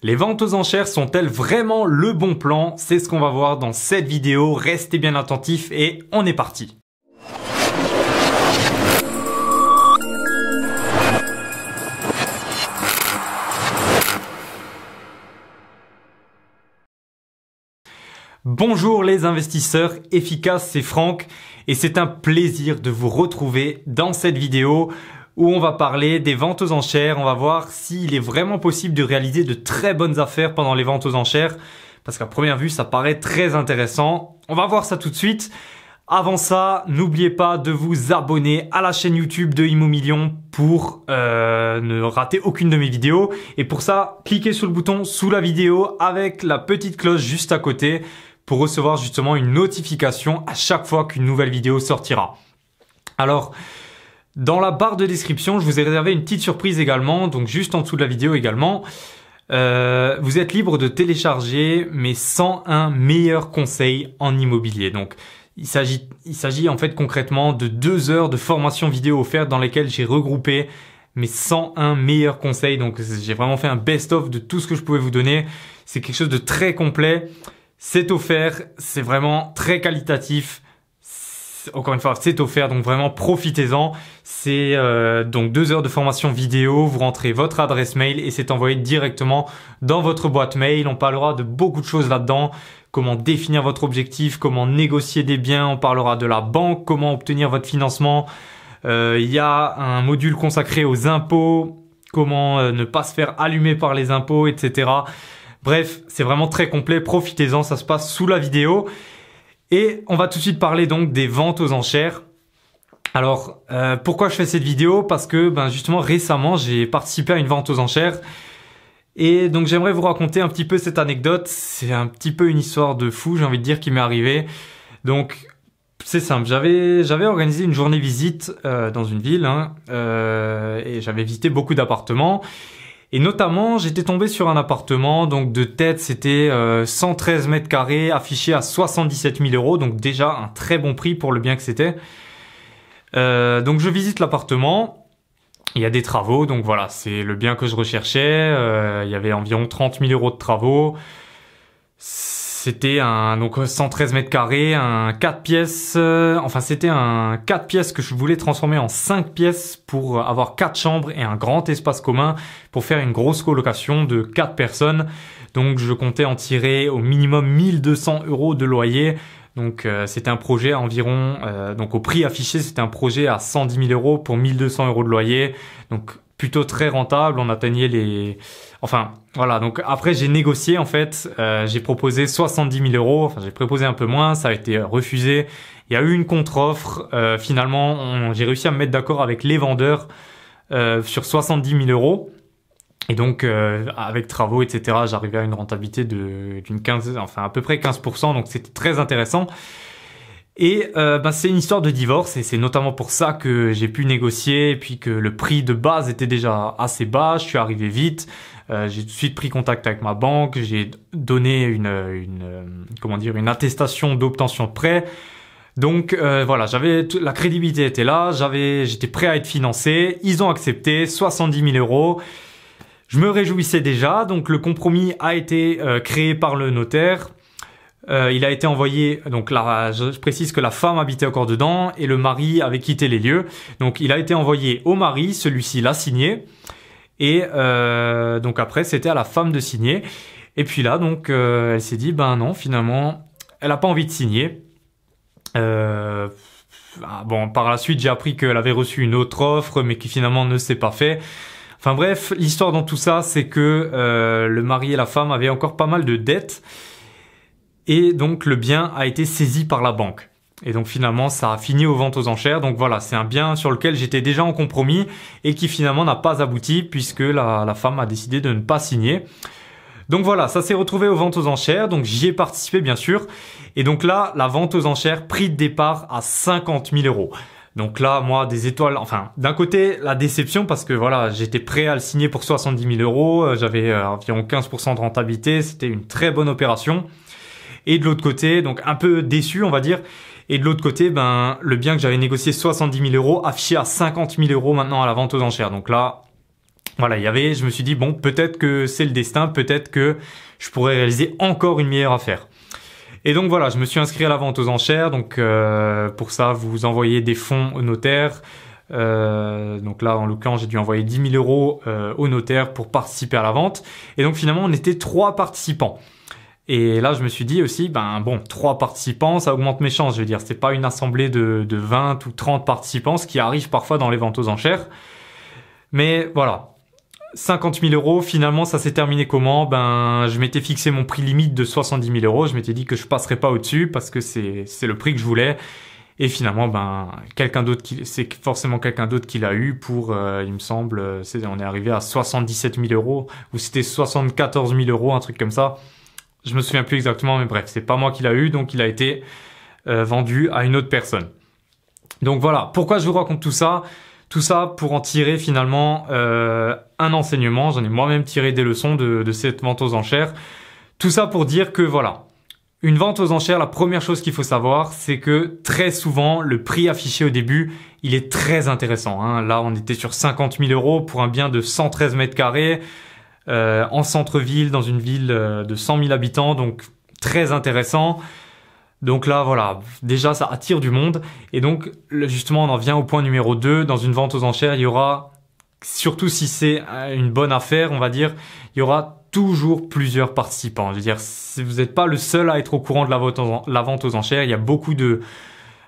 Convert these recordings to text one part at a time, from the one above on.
Les ventes aux enchères sont-elles vraiment le bon plan? C'est ce qu'on va voir dans cette vidéo. Restez bien attentifs et on est parti. Bonjour les investisseurs efficaces, c'est Franck et c'est un plaisir de vous retrouver dans cette vidéo où on va parler des ventes aux enchères. On va voir s'il est vraiment possible de réaliser de très bonnes affaires pendant les ventes aux enchères parce qu'à première vue, ça paraît très intéressant. On va voir ça tout de suite. Avant ça, n'oubliez pas de vous abonner à la chaîne YouTube de Immomillion pour ne rater aucune de mes vidéos. Et pour ça, cliquez sur le bouton sous la vidéo avec la petite cloche juste à côté pour recevoir justement une notification à chaque fois qu'une nouvelle vidéo sortira. Alors, dans la barre de description, je vous ai réservé une petite surprise également, donc juste en dessous de la vidéo également. Vous êtes libre de télécharger mes 101 meilleurs conseils en immobilier. Donc, il s'agit en fait concrètement de 2 heures de formation vidéo offerte dans lesquelles j'ai regroupé mes 101 meilleurs conseils. Donc, j'ai vraiment fait un best-of de tout ce que je pouvais vous donner. C'est quelque chose de très complet. C'est offert, c'est vraiment très qualitatif. Encore une fois, c'est offert, donc vraiment profitez-en. C'est donc 2 heures de formation vidéo. Vous rentrez votre adresse mail et c'est envoyé directement dans votre boîte mail. On parlera de beaucoup de choses là-dedans. Comment définir votre objectif, comment négocier des biens. On parlera de la banque, comment obtenir votre financement. Il y a un module consacré aux impôts, comment ne pas se faire allumer par les impôts, etc. Bref, c'est vraiment très complet. Profitez-en, ça se passe sous la vidéo. Et on va tout de suite parler donc des ventes aux enchères. Alors, pourquoi je fais cette vidéo? Parce que justement récemment, j'ai participé à une vente aux enchères. Et donc j'aimerais vous raconter un petit peu cette anecdote. C'est un petit peu une histoire de fou, j'ai envie de dire, qui m'est arrivée. Donc, c'est simple. J'avais organisé une journée visite dans une ville et j'avais visité beaucoup d'appartements. Et notamment, j'étais tombé sur un appartement, donc de tête, c'était 113 mètres carrés, affiché à 77 000 €, donc déjà un très bon prix pour le bien que c'était. Donc je visite l'appartement, il y a des travaux, donc voilà, c'est le bien que je recherchais, il y avait environ 30 000 € de travaux. C'était donc 113 mètres carrés, un 4 pièces, c'était un 4 pièces que je voulais transformer en 5 pièces pour avoir 4 chambres et un grand espace commun pour faire une grosse colocation de 4 personnes. Donc je comptais en tirer au minimum 1200 € de loyer. Donc c'était un projet à environ, donc au prix affiché, c'était un projet à 110 000 € pour 1200 € de loyer. Donc plutôt très rentable, on atteignait les... Enfin, voilà, donc après j'ai négocié en fait, j'ai proposé 70 000 €, j'ai proposé un peu moins, ça a été refusé. Il y a eu une contre-offre, finalement j'ai réussi à me mettre d'accord avec les vendeurs sur 70 000 €. Et donc avec travaux, etc., j'arrivais à une rentabilité à peu près 15%, donc c'était très intéressant. Et c'est une histoire de divorce et c'est notamment pour ça que j'ai pu négocier et puis que le prix de base était déjà assez bas. Je suis arrivé vite, j'ai tout de suite pris contact avec ma banque, j'ai donné une attestation d'obtention de prêt. Donc voilà, la crédibilité était là, j'étais prêt à être financé. Ils ont accepté 70 000 €. Je me réjouissais déjà, donc le compromis a été créé par le notaire. Il a été envoyé, donc là, je précise que la femme habitait encore dedans et le mari avait quitté les lieux. Donc il a été envoyé au mari, celui-ci l'a signé et donc après c'était à la femme de signer. Et puis là donc elle s'est dit non, finalement elle a pas envie de signer. Par la suite j'ai appris qu'elle avait reçu une autre offre mais qui finalement ne s'est pas fait. Enfin bref, l'histoire dans tout ça c'est que le mari et la femme avaient encore pas mal de dettes. Et donc le bien a été saisi par la banque. Et donc finalement ça a fini aux ventes aux enchères. Donc voilà, c'est un bien sur lequel j'étais déjà en compromis et qui finalement n'a pas abouti puisque la femme a décidé de ne pas signer. Donc voilà, ça s'est retrouvé aux ventes aux enchères. Donc j'y ai participé bien sûr. Et donc là, la vente aux enchères, prix de départ à 50 000 €. Donc là, moi, des étoiles, d'un côté, la déception parce que voilà, j'étais prêt à le signer pour 70 000 €. J'avais environ 15% de rentabilité. C'était une très bonne opération. Et de l'autre côté, donc un peu déçu, on va dire. Et de l'autre côté, le bien que j'avais négocié 70 000 € affiché à 50 000 € maintenant à la vente aux enchères. Donc là, Voilà, je me suis dit, bon, peut-être que c'est le destin, peut-être que je pourrais réaliser encore une meilleure affaire. Et donc voilà, je me suis inscrit à la vente aux enchères. Donc pour ça, vous envoyez des fonds au notaire. Donc là, en l'occurrence, j'ai dû envoyer 10 000 euros au notaire pour participer à la vente. Et donc finalement, on était 3 participants. Et là, je me suis dit aussi, ben bon, 3 participants, ça augmente mes chances. Je veux dire, c'est pas une assemblée de 20 ou 30 participants, ce qui arrive parfois dans les ventes aux enchères. Mais voilà. 50 000 euros, finalement, ça s'est terminé comment? Ben, je m'étais fixé mon prix limite de 70 000 euros. Je m'étais dit que je passerais pas au-dessus parce que c'est le prix que je voulais. Et finalement, ben, c'est forcément quelqu'un d'autre qui l'a eu pour, il me semble, on est arrivé à 77 000 euros ou c'était 74 000 euros, un truc comme ça. Je me souviens plus exactement, mais bref, c'est pas moi qui l'a eu, donc il a été vendu à une autre personne. Donc voilà, pourquoi je vous raconte tout ça? Tout ça pour en tirer finalement un enseignement. J'en ai moi-même tiré des leçons de cette vente aux enchères. Tout ça pour dire que voilà, une vente aux enchères, la première chose qu'il faut savoir, c'est que très souvent, le prix affiché au début, il est très intéressant. Hein. Là, on était sur 50 000 euros pour un bien de 113 mètres carrés en centre-ville, dans une ville de 100 000 habitants, donc très intéressant. Donc là, voilà, déjà ça attire du monde. Et donc, justement, on en vient au point numéro 2. Dans une vente aux enchères, il y aura, surtout si c'est une bonne affaire, on va dire, il y aura toujours plusieurs participants. Je veux dire, vous n'êtes pas le seul à être au courant de la vente aux enchères. Il y a beaucoup de,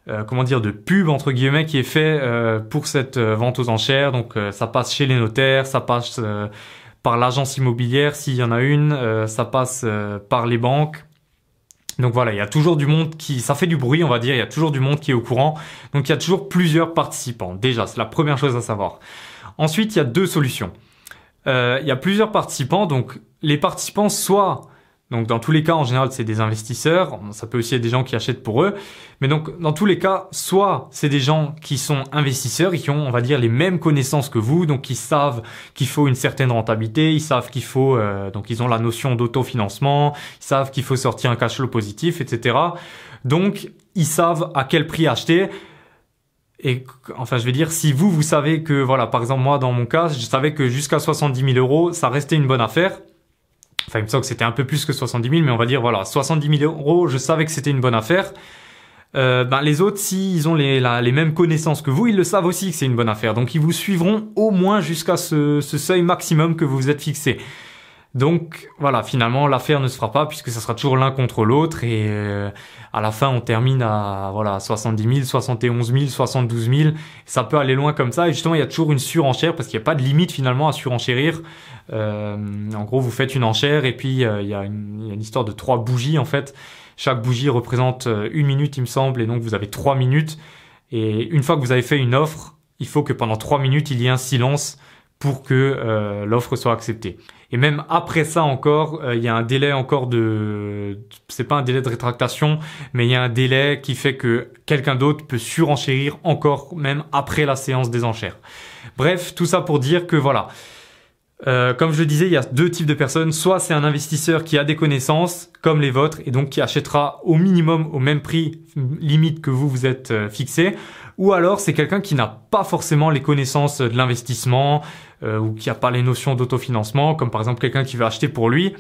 de pub, entre guillemets, qui est fait pour cette vente aux enchères. Donc, ça passe chez les notaires, ça passe par l'agence immobilière, s'il y en a une, ça passe par les banques. Donc voilà, il y a toujours du monde ça fait du bruit, on va dire, il y a toujours du monde qui est au courant. Donc il y a toujours plusieurs participants. Déjà, c'est la première chose à savoir. Ensuite, il y a 2 solutions. Il y a plusieurs participants, donc les participants donc dans tous les cas, en général, c'est des investisseurs. Ça peut aussi être des gens qui achètent pour eux. Mais donc, dans tous les cas, soit c'est des gens qui sont investisseurs et qui ont, on va dire, les mêmes connaissances que vous. Donc, ils savent qu'il faut une certaine rentabilité. Ils savent qu'il faut, donc ils ont la notion d'autofinancement. Ils savent qu'il faut sortir un cash flow positif, etc. Donc, ils savent à quel prix acheter. Et enfin, je vais dire, si vous savez que, voilà, par exemple, moi, dans mon cas, je savais que jusqu'à 70 000 euros, ça restait une bonne affaire. Enfin, il me semble que c'était un peu plus que 70 000, mais on va dire, voilà, 70 000 euros, je savais que c'était une bonne affaire. Les autres, s'ils ont les mêmes connaissances que vous, ils le savent aussi que c'est une bonne affaire. Donc, ils vous suivront au moins jusqu'à ce seuil maximum que vous vous êtes fixé. Donc, voilà, finalement, l'affaire ne se fera pas puisque ça sera toujours l'un contre l'autre et à la fin, on termine à, voilà, 70 000, 71 000, 72 000. Ça peut aller loin comme ça et justement, il y a toujours une surenchère parce qu'il n'y a pas de limite finalement à surenchérir. En gros, vous faites une enchère et puis il y a une histoire de 3 bougies en fait. Chaque bougie représente 1 minute, il me semble, et donc vous avez 3 minutes. Et une fois que vous avez fait une offre, il faut que pendant 3 minutes, il y ait un silence pour que l'offre soit acceptée. Et même après ça encore, il y a un délai encore c'est pas un délai de rétractation, mais il y a un délai qui fait que quelqu'un d'autre peut surenchérir encore même après la séance des enchères. Bref, tout ça pour dire que voilà. Comme je le disais, il y a 2 types de personnes. Soit c'est un investisseur qui a des connaissances, comme les vôtres, et donc qui achètera au minimum au même prix limite que vous êtes fixé. Ou alors c'est quelqu'un qui n'a pas forcément les connaissances de l'investissement ou qui n'a pas les notions d'autofinancement, comme par exemple quelqu'un qui veut acheter pour lui.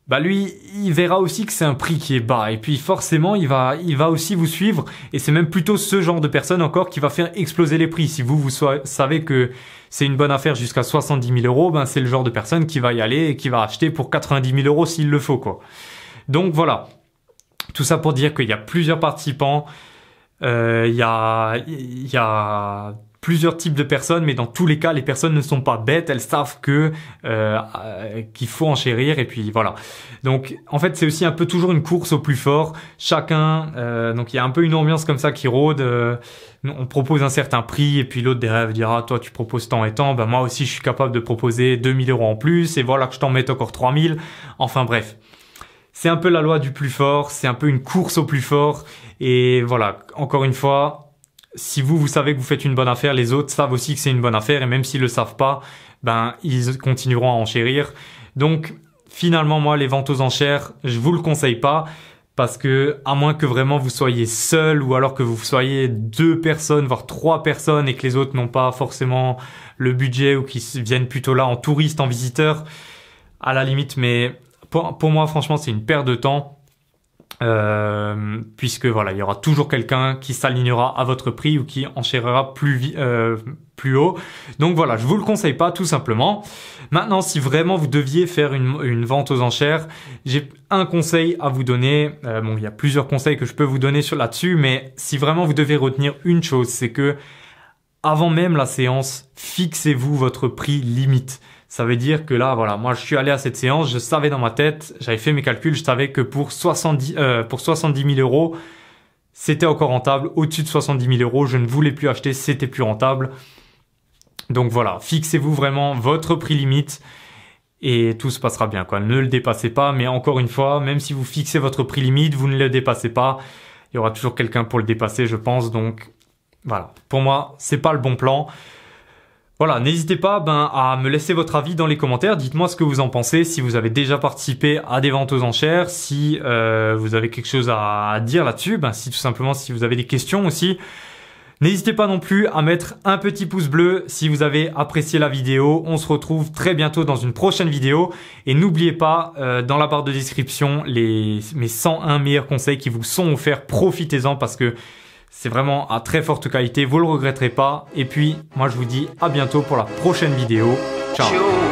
Bah lui, il verra aussi que c'est un prix qui est bas et puis forcément il va aussi vous suivre et c'est même plutôt ce genre de personne encore qui va faire exploser les prix. Si vous savez que c'est une bonne affaire jusqu'à 70 000 euros, ben c'est le genre de personne qui va y aller et qui va acheter pour 90 000 euros s'il le faut quoi. Donc voilà, tout ça pour dire qu'il y a plusieurs participants, il y a plusieurs types de personnes, mais dans tous les cas, les personnes ne sont pas bêtes, elles savent qu'il faut enchérir et puis voilà. Donc en fait, c'est aussi un peu toujours une course au plus fort. Chacun, donc il y a un peu une ambiance comme ça qui rôde. On propose un certain prix et puis l'autre derrière dira toi tu proposes tant et tant, ben moi aussi je suis capable de proposer 2 000 euros en plus et voilà que je t'en mette encore 3 000. Enfin bref. C'est un peu la loi du plus fort, c'est un peu une course au plus fort et voilà, encore une fois, si vous savez que vous faites une bonne affaire, les autres savent aussi que c'est une bonne affaire et même s'ils le savent pas, ben ils continueront à enchérir. Donc finalement moi les ventes aux enchères, je vous le conseille pas Parce que, à moins que vraiment vous soyez seul ou alors que vous soyez 2 personnes, voire 3 personnes et que les autres n'ont pas forcément le budget ou qui viennent plutôt là en touriste, en visiteur, à la limite. Mais pour moi, franchement, c'est une perte de temps. Puisque voilà, il y aura toujours quelqu'un qui s'alignera à votre prix ou qui enchérira plus haut. Donc voilà, je vous le conseille pas tout simplement. Maintenant, si vraiment vous deviez faire une vente aux enchères, j'ai un conseil à vous donner. Bon, il y a plusieurs conseils que je peux vous donner là-dessus, mais si vraiment vous devez retenir une chose, c'est que avant même la séance, fixez-vous votre prix limite. Ça veut dire que là, voilà, moi je suis allé à cette séance, je savais dans ma tête, j'avais fait mes calculs, je savais que pour 70 000 euros, c'était encore rentable. Au-dessus de 70 000 euros, je ne voulais plus acheter, c'était plus rentable. Donc voilà, fixez-vous vraiment votre prix limite et tout se passera bien, quoi. Ne le dépassez pas, mais encore une fois, même si vous fixez votre prix limite, vous ne le dépassez pas. Il y aura toujours quelqu'un pour le dépasser, je pense. Donc voilà, pour moi, c'est pas le bon plan. Voilà, n'hésitez pas à me laisser votre avis dans les commentaires. Dites-moi ce que vous en pensez, si vous avez déjà participé à des ventes aux enchères, si vous avez quelque chose à dire là-dessus, si tout simplement si vous avez des questions aussi. N'hésitez pas non plus à mettre un petit pouce bleu si vous avez apprécié la vidéo. On se retrouve très bientôt dans une prochaine vidéo. Et n'oubliez pas, dans la barre de description, mes 101 meilleurs conseils qui vous sont offerts. Profitez-en parce que c'est vraiment à très forte qualité, vous le regretterez pas. Et puis, moi je vous dis à bientôt pour la prochaine vidéo. Ciao!